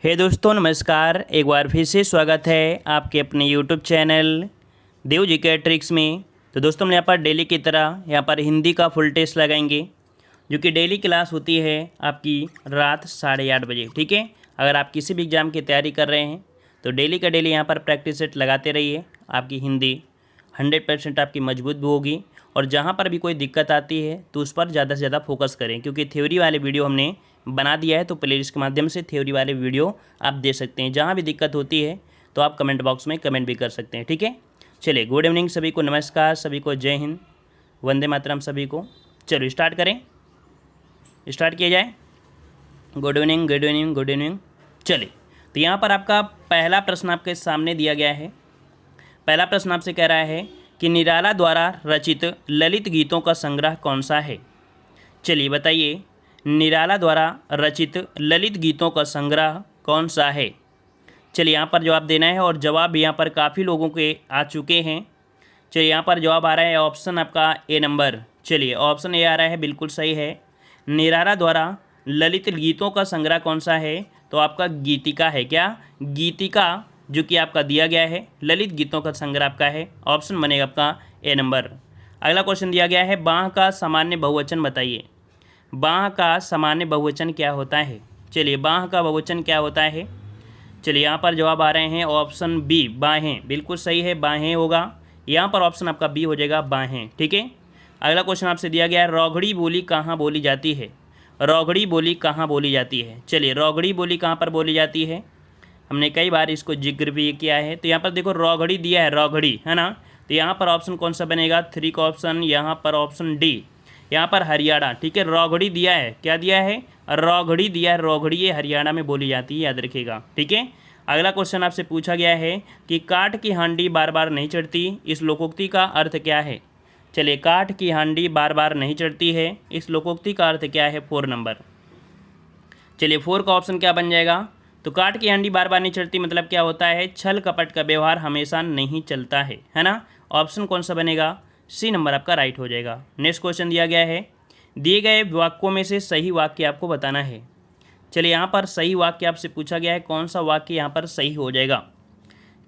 हे दोस्तों नमस्कार। एक बार फिर से स्वागत है आपके अपने यूट्यूब चैनल देव जी के ट्रिक्स में। तो दोस्तों हम यहाँ पर डेली की तरह यहाँ पर हिंदी का फुल टेस्ट लगाएंगे, जो कि डेली क्लास होती है आपकी रात 8:30 बजे। ठीक है, अगर आप किसी भी एग्ज़ाम की तैयारी कर रहे हैं तो डेली का डेली यहाँ पर प्रैक्टिस सेट लगाते रहिए। आपकी हिंदी 100% आपकी मजबूत भी होगी, और जहाँ पर भी कोई दिक्कत आती है तो उस पर ज़्यादा से ज़्यादा फोकस करें, क्योंकि थ्योरी वाले वीडियो हमने बना दिया है, तो प्लेलिस्ट के माध्यम से थ्योरी वाले वीडियो आप दे सकते हैं। जहाँ भी दिक्कत होती है तो आप कमेंट बॉक्स में कमेंट भी कर सकते हैं। ठीक है, चलिए गुड इवनिंग सभी को, नमस्कार सभी को, जय हिंद, वंदे मातरम सभी को। चलो स्टार्ट करें, स्टार्ट किया जाए। Good evening good evening good evening. चलिए, तो यहाँ पर आपका पहला प्रश्न आपके सामने दिया गया है। पहला प्रश्न आपसे कह रहा है कि निराला द्वारा रचित ललित गीतों का संग्रह कौन सा है। चलिए बताइए, निराला द्वारा रचित ललित गीतों का संग्रह कौन सा है। चलिए यहाँ पर जवाब देना है, और जवाब यहाँ पर काफ़ी लोगों के आ चुके हैं। चलिए यहाँ पर जवाब आ रहा है ऑप्शन आपका ए नंबर। चलिए ऑप्शन ए आ रहा है, बिल्कुल सही है। निराला द्वारा ललित गीतों का संग्रह कौन सा है, तो आपका गीतिका है। क्या? गीतिका, जो कि आपका दिया गया है, ललित गीतों का संग्रह आपका है। ऑप्शन बनेगा आपका ए नंबर। अगला क्वेश्चन दिया गया है, बाह का सामान्य बहुवचन बताइए। बाह का सामान्य बहुवचन क्या होता है। चलिए बाह का बहुवचन क्या होता है। चलिए यहाँ पर जवाब आ रहे हैं ऑप्शन बी, बाहें। बिल्कुल सही है, बाहें होगा। यहाँ पर ऑप्शन आपका बी हो जाएगा, बाहें। ठीक है, अगला क्वेश्चन आपसे दिया गया है, रौगड़ी बोली कहाँ बोली जाती है। रौगड़ी बोली कहाँ बोली जाती है। चलिए रौगड़ी बोली कहाँ पर बोली जाती है, हमने कई बार इसको जिक्र भी किया है। तो यहाँ पर देखो रौगड़ी दिया है, रौगड़ी है ना, तो यहाँ पर ऑप्शन कौन सा बनेगा, 3 का ऑप्शन, यहाँ पर ऑप्शन डी, यहाँ पर हरियाणा। ठीक है, रौगड़ी दिया है, क्या दिया है, रौगड़ी दिया है। रौगड़ी ये हरियाणा में बोली जाती है, याद रखिएगा। ठीक है, अगला क्वेश्चन आपसे पूछा गया है कि काठ की हांडी बार बार नहीं चढ़ती, इस लोकोक्ति का अर्थ क्या है। चलिए काठ की हांडी बार बार नहीं चढ़ती है, इस लोकोक्ति का अर्थ क्या है, 4 नंबर। चलिए 4 का ऑप्शन क्या बन जाएगा, तो काठ की हांडी बार बार नहीं चढ़ती मतलब क्या होता है, छल कपट का व्यवहार हमेशा नहीं चलता है ना। ऑप्शन कौन सा बनेगा, सी नंबर आपका राइट हो जाएगा। नेक्स्ट क्वेश्चन दिया गया है, दिए गए वाक्यों में से सही वाक्य आपको बताना है। चलिए यहाँ पर सही वाक्य आपसे पूछा गया है, कौन सा वाक्य यहाँ पर सही हो जाएगा।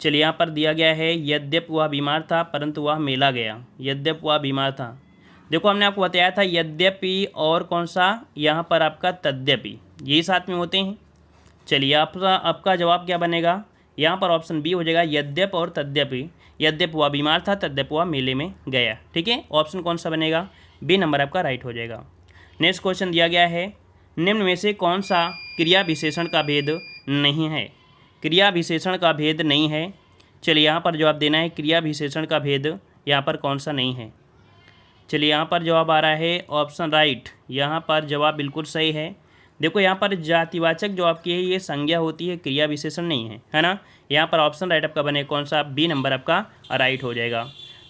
चलिए यहाँ पर दिया गया है, यद्यपि वह बीमार था परंतु वह मेला गया। यद्यपि वह बीमार था, देखो हमने आपको बताया था यद्यपि और कौन सा, यहाँ पर आपका तद्यपि, यही साथ में होते हैं। चलिए आपका जवाब क्या बनेगा, यहाँ पर ऑप्शन बी हो जाएगा, यद्यपि और तद्यपि। यद्यपि वह बीमार था, तद्यपि वह मेले में गया। ठीक है, ऑप्शन कौन सा बनेगा, बी नंबर आपका राइट हो जाएगा। नेक्स्ट क्वेश्चन दिया गया है, निम्न में से कौन सा क्रिया विशेषण का भेद नहीं है। क्रिया विशेषण का भेद नहीं है। चलिए यहाँ पर जवाब देना है, क्रिया विशेषण का भेद यहाँ पर कौन सा नहीं है। चलिए यहाँ पर जवाब आ रहा है ऑप्शन राइट, यहाँ पर जवाब बिल्कुल सही है। देखो यहाँ पर जातिवाचक जो आपकी है ये संज्ञा होती है, क्रिया विशेषण नहीं है ना। यहाँ पर ऑप्शन राइट आपका बने कौन सा, बी नंबर आपका राइट हो जाएगा।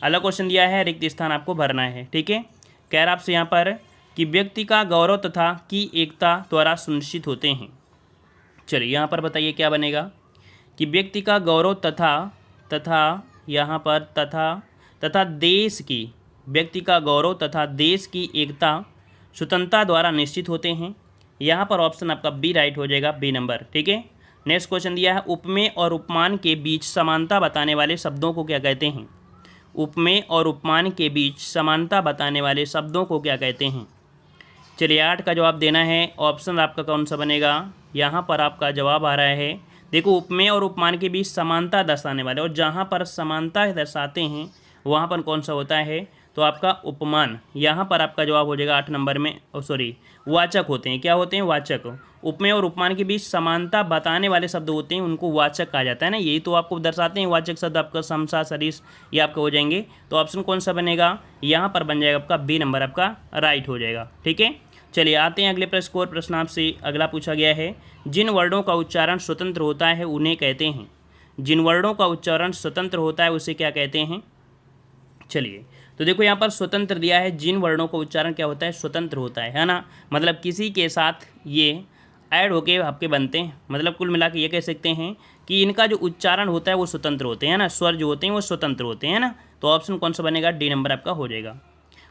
अगला क्वेश्चन दिया है, रिक्त स्थान आपको भरना है। ठीक है, कह रहा आपसे यहाँ पर कि व्यक्ति का गौरव तथा की एकता द्वारा सुनिश्चित होते हैं। चलिए यहाँ पर बताइए क्या बनेगा, कि व्यक्ति का गौरव तथा यहाँ पर तथा देश की, व्यक्ति का गौरव तथा देश की एकता स्वतंत्रता द्वारा निश्चित होते हैं। यहाँ पर ऑप्शन आपका बी राइट हो जाएगा, बी नंबर। ठीक है, नेक्स्ट क्वेश्चन दिया है, उपमेय और उपमान के बीच समानता बताने वाले शब्दों को क्या कहते हैं। उपमेय और उपमान के बीच समानता बताने वाले शब्दों को क्या कहते हैं। चलिए 8 का जवाब देना है, ऑप्शन आपका कौन सा बनेगा, यहाँ पर आपका जवाब आ रहा है, देखो उपमेय और उपमान के बीच समानता दर्शाने वाले, और जहाँ पर समानता दर्शाते हैं वहाँ पर कौन सा होता है, तो आपका उपमान। यहाँ पर आपका जवाब हो जाएगा 8 नंबर में, वाचक होते हैं। क्या होते हैं, वाचक। उपमेय और उपमान के बीच समानता बताने वाले शब्द होते हैं, उनको वाचक कहा जाता है ना। यही तो आपको दर्शाते हैं वाचक शब्द, आपका समसा सरिस ये आपके हो जाएंगे। तो ऑप्शन कौन सा बनेगा, यहाँ पर बन जाएगा आपका बी नंबर आपका राइट हो जाएगा। ठीक है, चलिए आते हैं अगले प्रश्न को। प्रश्न आपसे अगला पूछा गया है, जिन वर्णों का उच्चारण स्वतंत्र होता है उन्हें कहते हैं। जिन वर्णों का उच्चारण स्वतंत्र होता है उसे क्या कहते हैं। चलिए तो देखो यहाँ पर स्वतंत्र दिया है, जिन वर्णों का उच्चारण क्या होता है, स्वतंत्र होता है ना। मतलब किसी के साथ ये ऐड होके आपके बनते हैं, मतलब कुल मिला के ये कह सकते हैं कि इनका जो उच्चारण होता है वो स्वतंत्र होते हैं ना, स्वर जो होते हैं वो स्वतंत्र होते हैं ना। तो ऑप्शन कौन सा बनेगा, डी नंबर आपका हो जाएगा।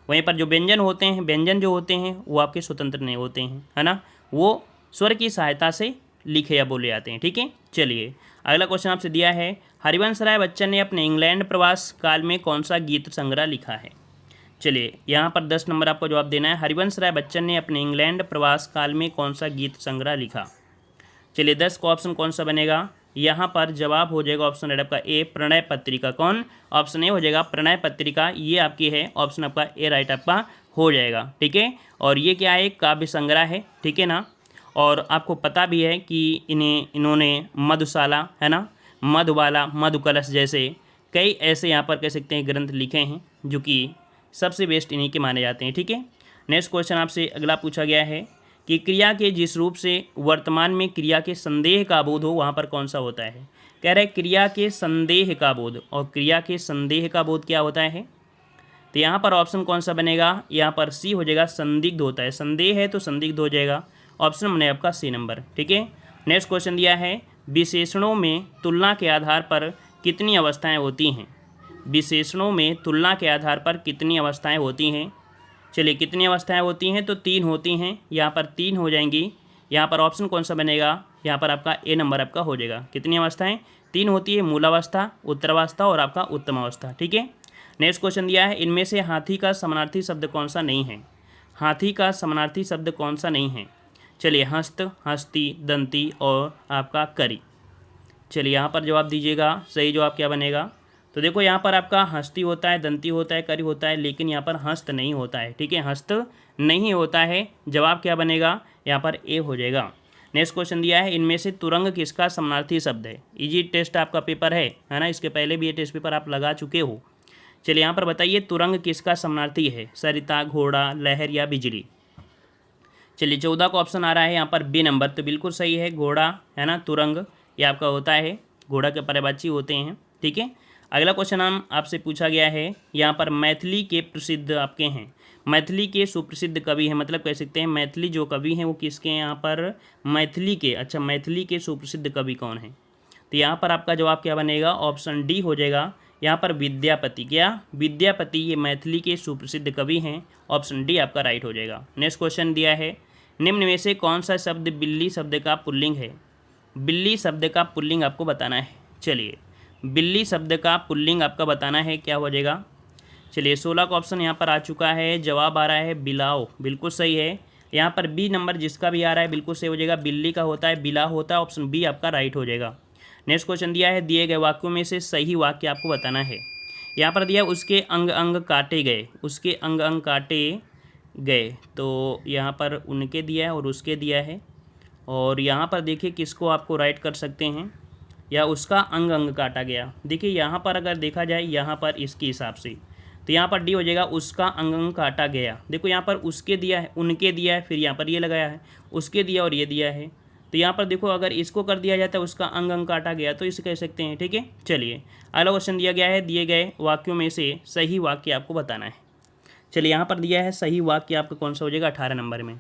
वहीं पर जो व्यंजन होते हैं, व्यंजन जो होते हैं वो आपके स्वतंत्र नहीं होते हैं, है ना, वो स्वर की सहायता से लिखे या बोले जाते हैं। ठीक है, चलिए अगला क्वेश्चन आपसे दिया है, हरिवंश राय बच्चन ने अपने इंग्लैंड प्रवास काल में कौन सा गीत संग्रह लिखा है। चलिए यहाँ पर 10 नंबर आपको जवाब देना है। हरिवंश राय बच्चन ने अपने इंग्लैंड प्रवास काल में कौन सा गीत संग्रह लिखा। चलिए 10 का ऑप्शन कौन सा बनेगा, यहाँ पर जवाब हो जाएगा ऑप्शन आपका ए, प्रणय पत्रिका। कौन, ऑप्शन ए हो जाएगा प्रणय पत्रिका, ये आपकी है ऑप्शन आपका ए राइट आपका हो जाएगा। ठीक है, और ये क्या है, काव्य संग्रह है। ठीक है ना, और आपको पता भी है कि इन्होंने मधुशाला है ना, मधुबाला, मधुकलश जैसे कई ऐसे यहाँ पर कह सकते हैं ग्रंथ लिखे हैं जो कि सबसे बेस्ट इन्हीं के माने जाते हैं। ठीक है, नेक्स्ट क्वेश्चन आपसे अगला पूछा गया है कि क्रिया के जिस रूप से वर्तमान में क्रिया के संदेह का बोध हो वहाँ पर कौन सा होता है। कह रहे क्रिया के संदेह का बोध, और क्रिया के संदेह का बोध क्या होता है, तो यहाँ पर ऑप्शन कौन सा बनेगा, यहाँ पर सी हो जाएगा, संदिग्ध होता है। संदेह है तो संदिग्ध हो जाएगा, ऑप्शन बने आपका सी नंबर। ठीक है, नेक्स्ट क्वेश्चन दिया है, विशेषणों में तुलना के आधार पर कितनी अवस्थाएं होती हैं। विशेषणों में तुलना के आधार पर कितनी अवस्थाएं होती हैं। चलिए कितनी अवस्थाएं होती हैं, तो 3 होती हैं, यहाँ पर 3 हो जाएंगी। यहाँ पर ऑप्शन कौन सा बनेगा, यहाँ पर आपका ए नंबर आपका हो जाएगा। कितनी अवस्थाएं, 3 होती है, मूलावस्था, उत्तरावस्था और आपका उत्तम अवस्था। ठीक है, नेक्स्ट क्वेश्चन दिया है, इनमें से हाथी का समानार्थी शब्द कौन सा नहीं है। हाथी का समानार्थी शब्द कौन सा नहीं है। चलिए हस्त, हस्ती, दंती और आपका करी। चलिए यहाँ पर जवाब दीजिएगा, सही जवाब क्या बनेगा। तो देखो यहाँ पर आपका हस्ती होता है, दंती होता है, करी होता है, लेकिन यहाँ पर हस्त नहीं होता है। ठीक है, हस्त नहीं होता है, जवाब क्या बनेगा, यहाँ पर ए हो जाएगा। नेक्स्ट क्वेश्चन दिया है, इनमें से तुरंग किसका समानार्थी शब्द है। इजी टेस्ट आपका पेपर है ना, इसके पहले भी ये टेस्ट पेपर आप लगा चुके हो। चलिए यहाँ पर बताइए तुरंग किसका समानार्थी है, सरिता, घोड़ा, लहर या बिजली। चलिए 14 का ऑप्शन आ रहा है यहाँ पर बी नंबर, तो बिल्कुल सही है, घोड़ा है ना, तुरंग ये आपका होता है, घोड़ा के पर्यवाची होते हैं। ठीक है, अगला क्वेश्चन हम आपसे पूछा गया है, यहाँ पर मैथिली के प्रसिद्ध आपके हैं, मैथिली के सुप्रसिद्ध कवि हैं, मतलब कह सकते हैं मैथिली जो कवि हैं वो किसके हैं, यहाँ पर मैथिली के। अच्छा, मैथिली के सुप्रसिद्ध कवि कौन हैं, तो यहाँ पर आपका जवाब क्या बनेगा, ऑप्शन डी हो जाएगा, यहाँ पर विद्यापति। क्या, विद्यापति ये मैथिली के सुप्रसिद्ध कवि हैं, ऑप्शन डी आपका राइट हो जाएगा। नेक्स्ट क्वेश्चन दिया है, निम्न में से कौन सा शब्द बिल्ली शब्द का पुल्लिंग है। बिल्ली शब्द का पुल्लिंग आपको बताना है। चलिए बिल्ली शब्द का पुल्लिंग आपका बताना है, क्या हो जाएगा। चलिए 16 का ऑप्शन यहाँ पर आ चुका है, जवाब आ रहा है बिलाओ, बिल्कुल सही है। यहाँ पर बी नंबर जिसका भी आ रहा है बिल्कुल सही हो जाएगा, बिल्ली का होता है, बिला होता है, ऑप्शन बी आपका राइट हो जाएगा। नेक्स्ट क्वेश्चन दिया है, दिए गए वाक्यों में से सही वाक्य आपको बताना है। यहाँ पर दिया उसके अंग अंग काटे गए, उसके अंग अंग काटे गए, तो यहाँ पर उनके दिया है और उसके दिया है, और यहाँ पर देखिए किसको आपको राइट कर सकते हैं, या उसका अंग अंग काटा गया। देखिए यहाँ पर अगर देखा जाए यहाँ पर इसके हिसाब से, तो यहाँ पर डी हो जाएगा, उसका अंग अंग काटा गया। देखो यहाँ पर उसके दिया है, उनके दिया है, फिर यहाँ पर ये लगाया है, उसके दिया और ये दिया है, तो यहाँ पर देखो अगर इसको कर दिया जाता है उसका अंग अंग काटा गया, तो इसे कह सकते हैं। ठीक है, चलिए अगला क्वेश्चन दिया गया है, दिए गए वाक्यों में से सही वाक्य आपको बताना है। चलिए यहाँ पर दिया है सही वाक्य आपका कौन सा हो जाएगा, 18 नंबर में।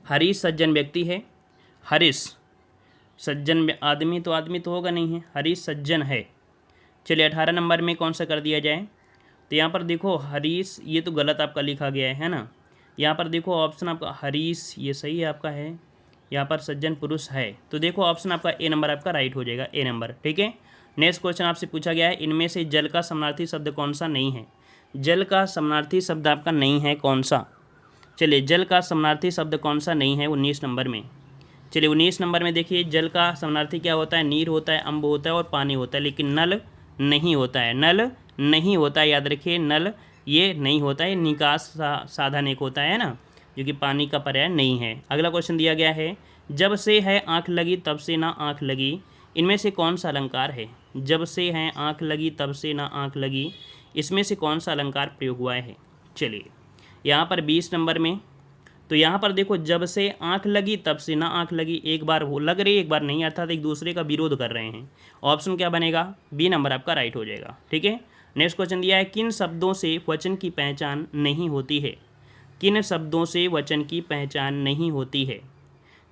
हरीश सज्जन व्यक्ति है, हरीश सज्जन आदमी तो होगा नहीं है, हरीश सज्जन है। चलिए 18 नंबर में कौन सा कर दिया जाए, तो यहाँ पर देखो हरीश ये तो गलत आपका लिखा गया है ना, यहाँ पर देखो ऑप्शन आपका हरीश ये सही है आपका है, यहाँ पर सज्जन पुरुष है, तो देखो ऑप्शन आपका ए नंबर आपका राइट हो जाएगा, ए नंबर। ठीक है, नेक्स्ट क्वेश्चन आपसे पूछा गया है, इनमें से जल का समानार्थी शब्द कौन सा नहीं है। जल का समानार्थी शब्द आपका नहीं है कौन सा। चलिए जल का समानार्थी शब्द कौन सा नहीं है 19 नंबर में। चलिए 19 नंबर में देखिए, जल का समानार्थी क्या होता है, नीर होता है, अम्ब होता है और पानी होता है, लेकिन नल नहीं होता है, नल नहीं होता है, याद रखिए नल ये नहीं होता है, निकास साधन एक होता है ना, जो कि पानी का पर्याय नहीं है। अगला क्वेश्चन दिया गया है, जब से है आँख लगी तब से ना आँख लगी, इनमें से कौन सा अलंकार है। जब से है आँख लगी तब से ना आँख लगी, इसमें से कौन सा अलंकार प्रयोग हुआ है। चलिए यहाँ पर 20 नंबर में, तो यहाँ पर देखो जब से आँख लगी तब से ना आँख लगी, एक बार वो लग रही एक बार नहीं, अर्थात एक दूसरे का विरोध कर रहे हैं। ऑप्शन क्या बनेगा, बी नंबर आपका राइट हो जाएगा। ठीक है, नेक्स्ट क्वेश्चन दिया है, किन शब्दों से वचन की पहचान नहीं होती है। किन शब्दों से वचन की पहचान नहीं होती है।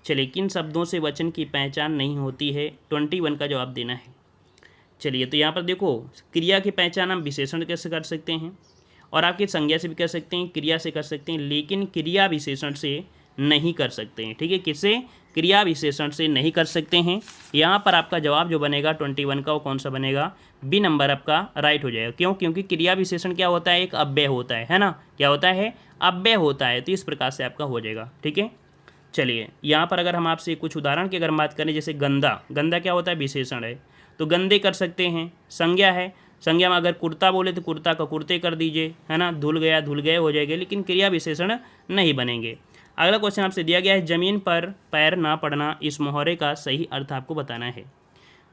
चलिए किन शब्दों से वचन की पहचान नहीं होती है, 21 का जवाब देना है। चलिए तो यहाँ पर देखो क्रिया की पहचान हम विशेषण कैसे कर सकते हैं, और आपकी संज्ञा से भी कर सकते हैं, क्रिया से कर सकते हैं, लेकिन क्रिया विशेषण से नहीं कर सकते हैं। ठीक है, किससे, क्रिया विशेषण से नहीं कर सकते हैं। यहाँ पर आपका जवाब जो बनेगा 21 का वो कौन सा बनेगा, बी नंबर आपका राइट हो जाएगा। क्यों? क्योंकि क्रिया विशेषण क्या होता है, एक अव्यय होता है ना, क्या होता है, अव्यय होता है। तो इस प्रकार से आपका हो जाएगा। ठीक है, चलिए यहाँ पर अगर हम आपसे कुछ उदाहरण की अगर बात करें, जैसे गंदा, गंदा क्या होता है, विशेषण है, तो गंदे कर सकते हैं। संज्ञा है, संज्ञा में अगर कुर्ता बोले तो कुर्ता का कुर्ते कर दीजिए, है ना, धुल गया धुल गए हो जाएगा, लेकिन क्रिया विशेषण नहीं बनेंगे। अगला क्वेश्चन आपसे दिया गया है, जमीन पर पैर ना पड़ना, इस मुहावरे का सही अर्थ आपको बताना है।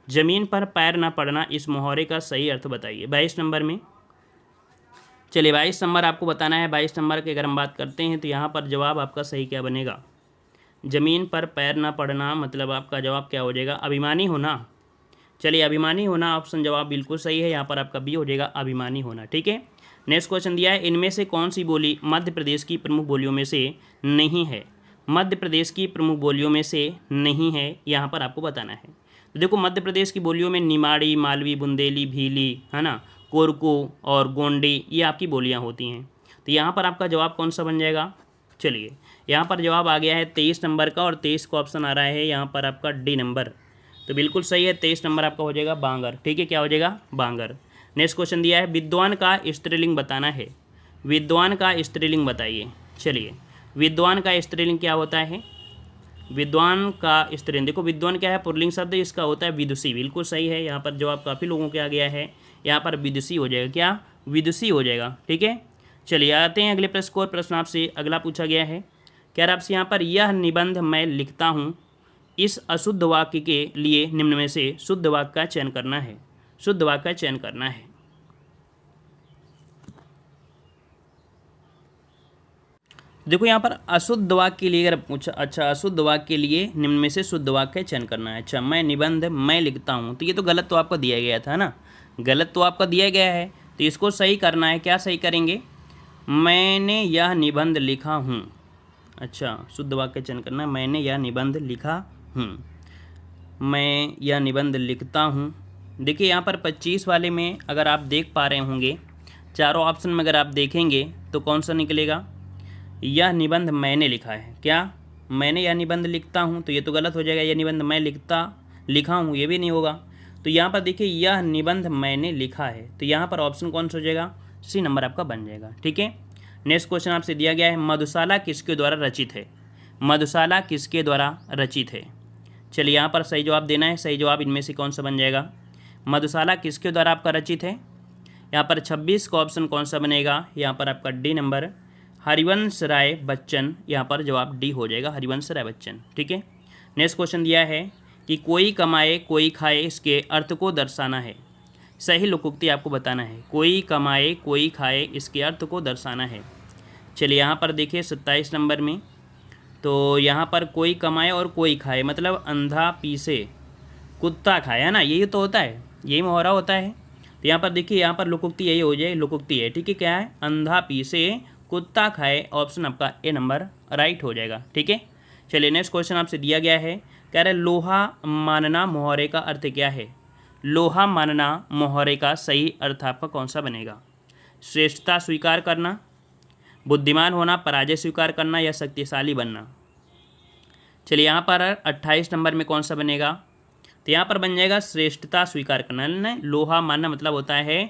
जमीन पर पैर ना पड़ना, इस मुहावरे का सही अर्थ बताइए 22 नंबर में। चलिए 22 नंबर आपको बताना है। 22 नंबर की अगर हम बात करते हैं तो यहाँ पर जवाब आपका सही क्या बनेगा, जमीन पर पैर ना पड़ना मतलब आपका जवाब क्या हो जाएगा, अभिमानी होना। चलिए अभिमानी होना ऑप्शन जवाब बिल्कुल सही है, यहाँ पर आपका बी हो जाएगा, अभिमानी होना। ठीक है, नेक्स्ट क्वेश्चन दिया है, इनमें से कौन सी बोली मध्य प्रदेश की प्रमुख बोलियों में से नहीं है। मध्य प्रदेश की प्रमुख बोलियों में से नहीं है, यहाँ पर आपको बताना है। तो देखो मध्य प्रदेश की बोलियों में निमाड़ी, मालवी, बुंदेली, भीली, है ना, कोरकू और गोंडी, ये आपकी बोलियाँ होती हैं। तो यहाँ पर आपका जवाब कौन सा बन जाएगा, चलिए यहाँ पर जवाब आ गया है 23 नंबर का, और 23 को ऑप्शन आ रहा है यहाँ पर आपका डी नंबर। तो बिल्कुल सही है, 23 नंबर आपका हो जाएगा बांगर। ठीक है, क्या हो जाएगा, बांगर। नेक्स्ट क्वेश्चन दिया है, विद्वान का स्त्रीलिंग बताना है। विद्वान का स्त्रीलिंग बताइए। चलिए विद्वान का स्त्रीलिंग क्या होता है, विद्वान का स्त्रीलिंग, देखो विद्वान क्या है, पुल्लिंग शब्द, इसका होता है विदुषी। बिल्कुल सही है, यहाँ पर जवाब काफ़ी लोगों के आ गया है, यहाँ पर विदुषी हो जाएगा, क्या, विदुषी हो जाएगा। ठीक है, चलिए आते हैं अगले प्रश्न को। प्रश्न आपसे अगला पूछा गया है, क्या आपसे यहाँ पर, यह निबंध मैं लिखता हूँ, इस अशुद्ध वाक्य के लिए निम्न में से शुद्ध वाक्य का चयन करना है। शुद्ध वाक्य का चयन करना है। देखो यहाँ पर अशुद्ध वाक्य के लिए अगर पूछा, अच्छा अशुद्ध वाक्य के लिए निम्न में से शुद्ध वाक्य का चयन करना है। अच्छा, मैं निबंध मैं लिखता हूँ, तो ये तो गलत तो आपको दिया गया था ना, गलत तो आपका दिया गया है, तो इसको सही करना है। क्या सही करेंगे, मैंने यह निबंध लिखा हूँ। अच्छा, शुद्ध वाक्य चयन करना है, मैंने यह निबंध लिखा हूँ, मैं यह निबंध लिखता हूँ। देखिए यहाँ पर 25 वाले में अगर आप देख पा रहे होंगे, चारों ऑप्शन में अगर आप देखेंगे तो कौन सा निकलेगा, यह निबंध मैंने लिखा है। क्या, मैंने यह निबंध लिखता हूँ, तो ये तो गलत हो जाएगा, यह निबंध मैं लिखा हूँ, ये भी नहीं होगा। तो यहाँ पर देखिए यह निबंध मैंने लिखा है, तो यहाँ पर ऑप्शन कौन सा हो जाएगा, सी नंबर आपका बन जाएगा। ठीक है, नेक्स्ट क्वेश्चन आपसे दिया गया है, मधुशाला किसके द्वारा रचित है। मधुशाला किसके द्वारा रचित है। चलिए यहाँ पर सही जवाब देना है, सही जवाब इनमें से कौन सा बन जाएगा, मधुशाला किसके द्वारा आपका रचित है। यहाँ पर 26 का ऑप्शन कौन सा बनेगा, यहाँ पर आपका डी नंबर, हरिवंश राय बच्चन, यहाँ पर जवाब डी हो जाएगा, हरिवंश राय बच्चन। ठीक है, नेक्स्ट क्वेश्चन दिया है कि कोई कमाए कोई खाए, इसके अर्थ को दर्शाना है। सही लोकोक्ति आपको बताना है, कोई कमाए कोई खाए, इसके अर्थ को दर्शाना है। चलिए यहाँ पर देखिए 27 नंबर में, तो यहाँ पर कोई कमाए और कोई खाए मतलब अंधा पीसे कुत्ता खाए, है ना, यही तो होता है, यही मुहावरा होता है। तो यहाँ पर देखिए, यहाँ पर लोकोक्ति यही हो जाए, लोकोक्ति है। ठीक है, क्या है, अंधा पीसे कुत्ता खाए, ऑप्शन आपका ए नंबर राइट हो जाएगा। ठीक है, चलिए नेक्स्ट क्वेश्चन आपसे दिया गया है, कह रहे लोहा मानना मुहावरे का अर्थ क्या है। लोहा मानना मुहावरे का सही अर्थ आपका कौन सा बनेगा, श्रेष्ठता स्वीकार करना, बुद्धिमान होना, पराजय स्वीकार करना, या शक्तिशाली बनना। चलिए यहाँ पर 28 नंबर में कौन सा बनेगा, तो यहाँ पर बन जाएगा श्रेष्ठता स्वीकार करना। लोहा मानना मतलब होता है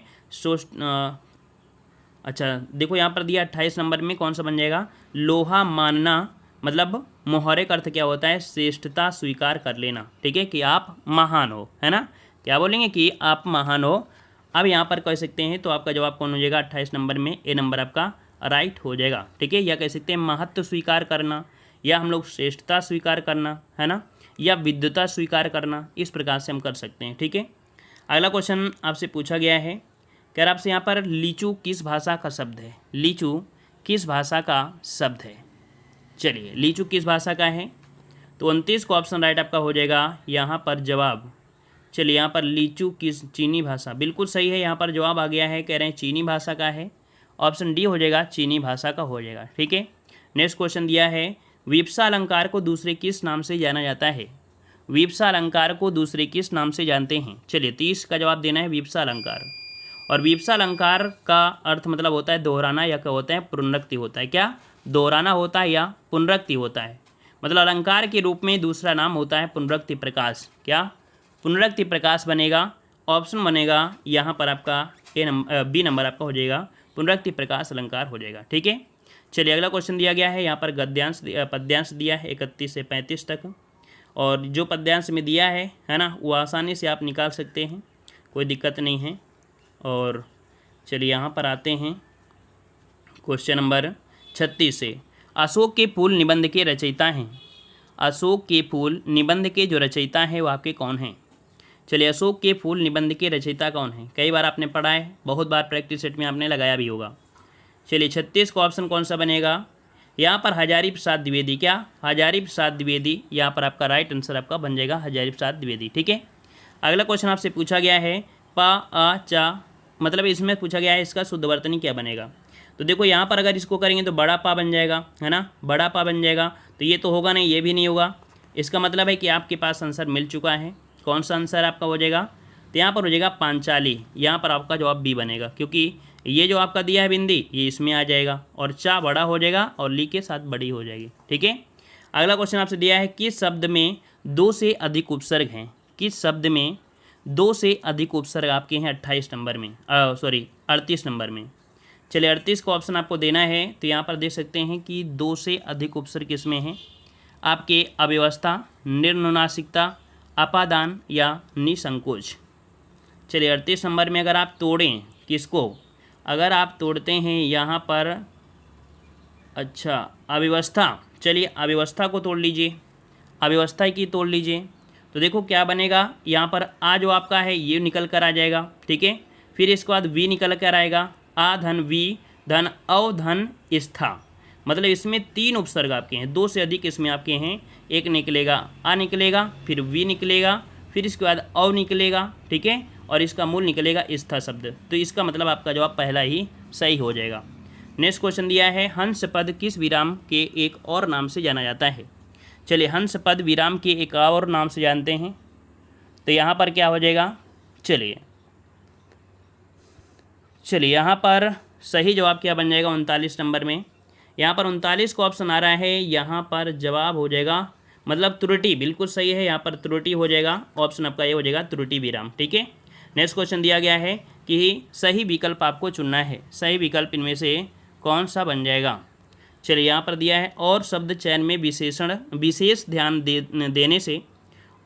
अच्छा देखो यहाँ पर दिया 28 नंबर में कौन सा बन जाएगा, लोहा मानना मतलब मुहावरे का अर्थ क्या होता है, श्रेष्ठता स्वीकार कर लेना। ठीक है, कि आप महान हो, है ना, क्या बोलेंगे कि आप महान हो। अब यहाँ पर कह सकते हैं, तो आपका जवाब कौन हो जाएगा, 28 नंबर में ए नंबर आपका राइट हो जाएगा। ठीक है, या कह सकते हैं महत्व स्वीकार करना, या हम लोग श्रेष्ठता स्वीकार करना, है ना, या विद्वता स्वीकार करना, इस प्रकार से हम कर सकते हैं। ठीक है, अगला क्वेश्चन आपसे पूछा गया है, कह रहा आपसे यहाँ पर लीचू किस भाषा का शब्द है। लीचू किस भाषा का शब्द है। चलिए लीचू किस भाषा का है, तो 29 को ऑप्शन राइट आपका हो जाएगा यहाँ पर जवाब। चलिए यहाँ पर लीचू किस, चीनी भाषा, बिल्कुल सही है, यहाँ पर जवाब आ गया है, कह रहे हैं चीनी भाषा का है, ऑप्शन डी हो जाएगा, चीनी भाषा का हो जाएगा। ठीक है, नेक्स्ट क्वेश्चन दिया है, विप्सा अलंकार को दूसरे किस नाम से जाना जाता है। विप्सा अलंकार को दूसरे किस नाम से जानते हैं। चलिए 30 का जवाब देना है, विप्सा अलंकार। और विप्सा अलंकार का अर्थ मतलब होता है दोहराना, या क्या होता है, पुनरुक्ति होता है। क्या, दोहराना होता है या पुनरुक्ति होता है। मतलब अलंकार के रूप में दूसरा नाम होता है पुनरुक्ति प्रकाश। क्या? पुनरुक्ति प्रकाश बनेगा, ऑप्शन बनेगा यहाँ पर आपका बी नंबर आपका हो जाएगा, पुनरुक्ति प्रकाश अलंकार हो जाएगा। ठीक है, चलिए अगला क्वेश्चन दिया गया है, यहाँ पर गद्यांश पद्यांश दिया है 31 से 35 तक, और जो पद्यांश में दिया है ना, वो आसानी से आप निकाल सकते हैं, कोई दिक्कत नहीं है। और चलिए यहाँ पर आते हैं क्वेश्चन नंबर 36 से। अशोक के फूल निबंध के रचयिता हैं। अशोक के फूल निबंध के जो रचयिता हैं वो आपके कौन हैं? चलिए, अशोक के फूल निबंध के रचयिता कौन हैं? कई बार आपने पढ़ा है, बहुत बार प्रैक्टिस सेट में आपने लगाया भी होगा। चलिए 36 का ऑप्शन कौन सा बनेगा? यहाँ पर हजारी प्रसाद द्विवेदी। क्या? हजारी प्रसाद द्विवेदी, यहाँ पर आपका राइट आंसर आपका बन जाएगा हजारी प्रसाद द्विवेदी। ठीक है, अगला क्वेश्चन आपसे पूछा गया है पा आ चा, मतलब इसमें पूछा गया है इसका शुद्ध वर्तनी क्या बनेगा। तो देखो यहाँ पर अगर इसको करेंगे तो बड़ा पा बन जाएगा, है ना, बड़ा पा बन जाएगा। तो ये तो होगा नहीं, ये भी नहीं होगा। इसका मतलब है कि आपके पास आंसर मिल चुका है। कौन सा आंसर आपका हो जाएगा? तो यहाँ पर हो जाएगा पांचाली। यहाँ पर आपका जवाब बी बनेगा, क्योंकि ये जो आपका दिया है बिंदी ये इसमें आ जाएगा, और चा बड़ा हो जाएगा और ली के साथ बड़ी हो जाएगी। ठीक है, अगला क्वेश्चन आपसे दिया है किस शब्द में 2 से अधिक उपसर्ग हैं? किस शब्द में 2 से अधिक उपसर्ग आपके हैं 28 नंबर में, 38 नंबर में। चलिए 38 का ऑप्शन आपको देना है, तो यहाँ पर देख सकते हैं कि 2 से अधिक उपसर्ग किसमें हैं आपके? अव्यवस्था, निर्नुनासिकता, अपादान या निसंकोच। चलिए 38 नंबर में अगर आप तोड़ें किसको, अगर आप तोड़ते हैं यहाँ पर, अच्छा अव्यवस्था, चलिए अव्यवस्था को तोड़ लीजिए, अव्यवस्था की तोड़ लीजिए, तो देखो क्या बनेगा। यहाँ पर आ जो आपका है ये निकल कर आ जाएगा। ठीक है, फिर इसके बाद वी निकल कर आएगा, आ धन वी धन अव धन स्था, मतलब इसमें 3 उपसर्ग आपके हैं, 2 से अधिक इसमें आपके हैं। एक निकलेगा आ निकलेगा, फिर वी निकलेगा, फिर इसके बाद अव निकलेगा। ठीक है, और इसका मूल निकलेगा स्था शब्द। तो इसका मतलब आपका जवाब पहला ही सही हो जाएगा। नेक्स्ट क्वेश्चन दिया है हंस पद किस विराम के एक और नाम से जाना जाता है? चलिए हंस पद विराम के एक और नाम से जानते हैं, तो यहाँ पर क्या हो जाएगा? चलिए यहाँ पर सही जवाब क्या बन जाएगा 39 नंबर में? यहाँ पर 39 का ऑप्शन आ रहा है, यहाँ पर जवाब हो जाएगा, मतलब त्रुटि, बिल्कुल सही है, यहाँ पर त्रुटि हो जाएगा। ऑप्शन आपका ये हो जाएगा त्रुटि विराम। ठीक है, नेक्स्ट क्वेश्चन दिया गया है कि सही विकल्प आपको चुनना है, सही विकल्प इनमें से कौन सा बन जाएगा? चलिए यहाँ पर दिया है और शब्द चयन में विशेष ध्यान देने से,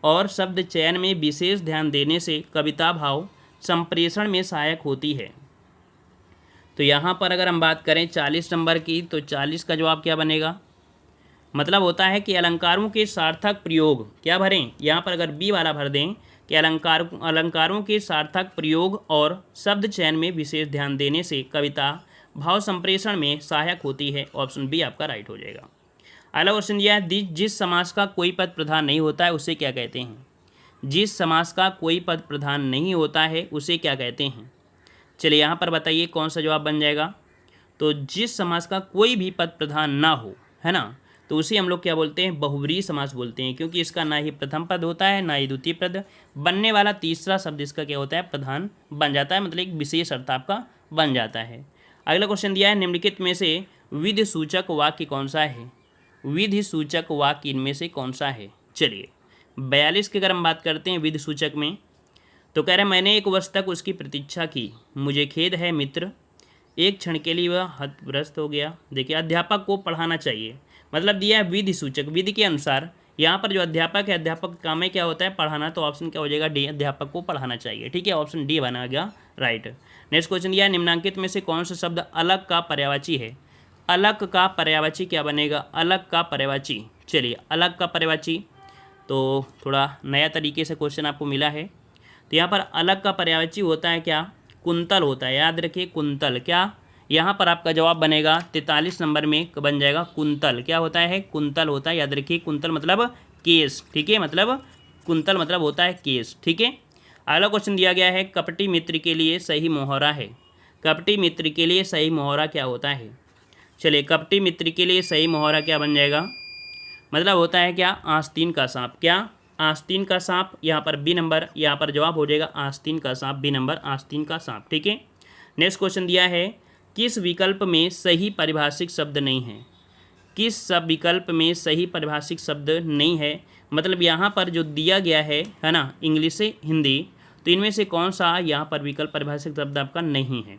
और शब्द चयन में विशेष ध्यान देने से कविता भाव संप्रेषण में सहायक होती है। तो यहाँ पर अगर हम बात करें 40 नंबर की, तो 40 का जवाब क्या बनेगा? मतलब होता है कि अलंकारों के सार्थक प्रयोग क्या भरें? यहाँ पर अगर बी वाला भर दें कि अलंकारों के सार्थक प्रयोग और शब्द चयन में विशेष ध्यान देने से कविता भाव संप्रेषण में सहायक होती है। ऑप्शन बी आपका राइट हो जाएगा। अगला क्वेश्चन दिया है जिस समास का कोई पद प्रधान नहीं होता है उसे क्या कहते हैं? जिस समास का कोई पद प्रधान नहीं होता है उसे क्या कहते हैं? चलिए यहाँ पर बताइए कौन सा जवाब बन जाएगा? तो जिस समास का कोई भी पद प्रधान ना हो, है ना, तो उसे हम लोग क्या बोलते हैं? बहुव्रीहि समास बोलते हैं, क्योंकि इसका ना ही प्रथम पद होता है ना ही द्वितीय पद, बनने वाला तीसरा शब्द इसका क्या होता है? प्रधान बन जाता है, मतलब एक विशेष अर्थ आपका बन जाता है। अगला क्वेश्चन दिया है निम्नलिखित में से विधि सूचक वाक्य कौन सा है? विधि सूचक वाक्य इनमें से कौन सा है? चलिए 42 की अगर हम बात करते हैं विधि सूचक में, तो कह रहे मैंने 1 वर्ष तक उसकी प्रतीक्षा की, मुझे खेद है मित्र, एक क्षण के लिए वह हतप्रस्त हो गया। देखिए अध्यापक को पढ़ाना चाहिए, मतलब दिया है विधि सूचक, विधि के अनुसार। यहाँ पर जो अध्यापक है, अध्यापक का काम है क्या होता है? पढ़ाना। तो ऑप्शन क्या हो जाएगा? डी, अध्यापक को पढ़ाना चाहिए। ठीक है, ऑप्शन डी बना गया राइट। नेक्स्ट क्वेश्चन दिया है निम्नांकित में से कौन सा शब्द अलग का पर्यायवाची है? अलग का पर्यायवाची क्या बनेगा? अलग का पर्यायवाची, चलिए अलग का पर्यायवाची, तो थोड़ा नया तरीके से क्वेश्चन आपको मिला है। तो यहाँ पर अलग का पर्यायवाची होता है क्या? कुंतल होता है, याद रखिए कुंतल। क्या? यहाँ पर आपका जवाब बनेगा 43 नंबर में बन जाएगा कुंतल। क्या होता है? कुंतल होता है, याद रखिए कुंतल मतलब केस। ठीक है, मतलब कुंतल मतलब होता है केस। ठीक है, अगला क्वेश्चन दिया गया है कपटी मित्र के लिए सही मोहरा है। कपटी मित्र के लिए सही मोहरा क्या होता है? चलिए कपटी मित्र के लिए सही मोहरा क्या बन जाएगा? मतलब होता है क्या? आस्तीन का सांप। क्या? आस्तीन का सांप। यहाँ पर बी नंबर, यहाँ पर जवाब हो जाएगा आस्तीन का सांप, बी नंबर आस्तीन का सांप। ठीक है, नेक्स्ट क्वेश्चन दिया है किस विकल्प में सही पारिभाषिक शब्द नहीं है? किस सब विकल्प में सही परिभाषित शब्द नहीं है। मतलब यहाँ पर जो दिया गया है ना, इंग्लिश से हिंदी, तो इनमें से कौन सा यहाँ पर विकल्प परिभाषित शब्द आपका नहीं है।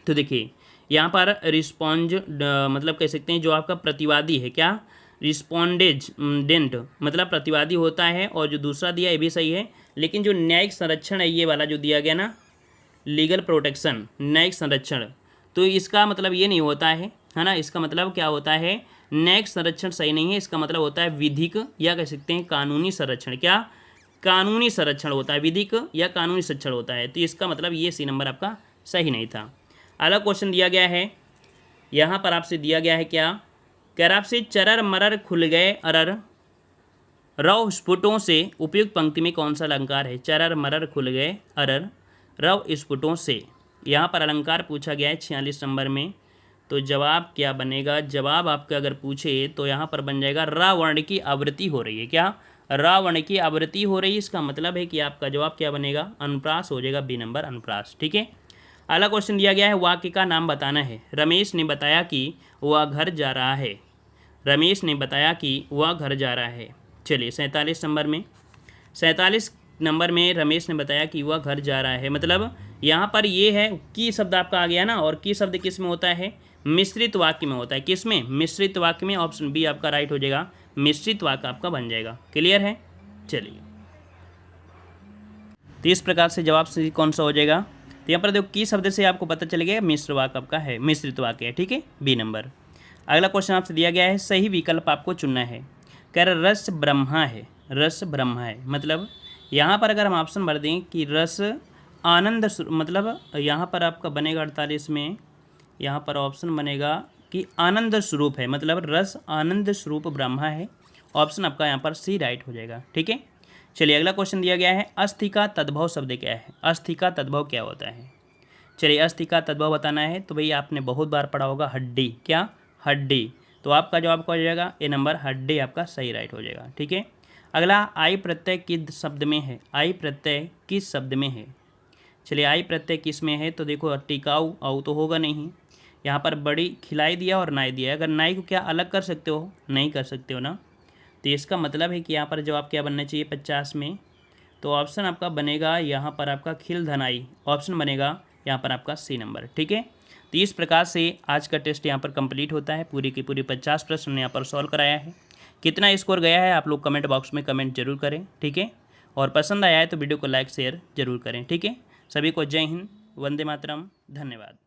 तो देखिए यहाँ पर रिस्पॉन्ज मतलब कह सकते हैं जो आपका प्रतिवादी है, क्या रिस्पॉन्डेंट मतलब प्रतिवादी होता है, और जो दूसरा दिया ये भी सही है, लेकिन जो न्यायिक संरक्षण है ये वाला जो दिया गया ना, लीगल प्रोटेक्शन, न्यायिक संरक्षण, तो इसका मतलब ये नहीं होता है ना। इसका मतलब क्या होता है, न्यायिक संरक्षण सही नहीं है, इसका मतलब होता है विधिक या कह सकते हैं कानूनी संरक्षण। क्या कानूनी संरक्षण होता है, विधिक या कानूनी संरक्षण होता है। तो इसका मतलब ये सी नंबर आपका सही नहीं था। अगला क्वेश्चन दिया गया है, यहाँ पर आपसे दिया गया है क्या, कह रहा आपसे चरर मरर खुल गए अरर रव स्फुटों से उपयुक्त पंक्ति में कौन सा अलंकार है। चरर मरर खुल गए अरर रव स्फुटों से, यहाँ पर अलंकार पूछा गया है 46 नंबर में। तो जवाब क्या बनेगा, जवाब आपका अगर पूछे तो यहाँ पर बन जाएगा रा वर्ण की आवृत्ति हो रही है। क्या रा वर्ण की आवृत्ति हो रही है, इसका मतलब है कि आपका जवाब क्या बनेगा, अनुप्रास हो जाएगा, बी नंबर अनुप्रास। ठीक है। अगला क्वेश्चन दिया गया है, वाक्य का नाम बताना है। रमेश ने बताया कि वह घर जा रहा है। रमेश ने बताया कि वह घर जा रहा है। चलिए 47 नंबर में, 47 नंबर में रमेश ने बताया कि वह घर जा रहा है, मतलब यहाँ पर ये है की शब्द आपका आ गया ना, और की शब्द किस में होता है, मिश्रित वाक्य में होता है। किस में, मिश्रित वाक्य में। ऑप्शन बी आपका राइट हो जाएगा, मिश्रित वाक्य आपका बन जाएगा। क्लियर है। चलिए तो इस प्रकार से जवाब सही कौन सा हो जाएगा, तो यहाँ पर देखो की शब्द से आपको पता चल गया मिश्र वाक्य आपका है, मिश्रित वाक्य है। ठीक है, बी नंबर। अगला क्वेश्चन आपसे दिया गया है, सही विकल्प आपको चुनना है। कह रहा रस ब्रह्मा है, रस ब्रह्मा है, मतलब यहाँ पर अगर हम ऑप्शन भर दें कि रस आनंद, मतलब यहाँ पर आपका बनेगा 48 में, यहाँ पर ऑप्शन बनेगा कि आनंद स्वरूप है, मतलब रस आनंद स्वरूप ब्रह्मा है। ऑप्शन आपका यहाँ पर सी राइट हो जाएगा। ठीक है। चलिए अगला क्वेश्चन दिया गया है, अस्थि का तद्भव शब्द क्या है। अस्थि का तद्भव क्या होता है। चलिए अस्थि का तद्भव बताना है, तो भाई आपने बहुत बार पढ़ा होगा हड्डी। क्या हड्डी, तो आपका जवाब क्या हो जाएगा, ए नंबर हड्डी आपका सही राइट हो जाएगा। ठीक है। अगला आई प्रत्यय किस शब्द में है। आई प्रत्यय किस शब्द में है। चलिए आई प्रत्यय किस में है, तो देखो टिकाऊ औ तो होगा नहीं, यहाँ पर बड़ी खिलाई दिया और नाई दिया। अगर नाई को क्या अलग कर सकते हो, नहीं कर सकते हो ना, तो इसका मतलब है कि यहाँ पर जवाब क्या बनना चाहिए 50 में, तो ऑप्शन आपका बनेगा यहाँ पर आपका खिल धनाई, ऑप्शन बनेगा यहाँ पर आपका सी नंबर। ठीक है। तो इस प्रकार से आज का टेस्ट यहाँ पर कंप्लीट होता है। पूरी की पूरी 50 प्रश्न यहाँ पर सॉल्व कराया है। कितना स्कोर गया है आप लोग कमेंट बॉक्स में कमेंट जरूर करें। ठीक है। और पसंद आया है तो वीडियो को लाइक शेयर जरूर करें। ठीक है। सभी को जय हिंद, वंदे मातरम, धन्यवाद।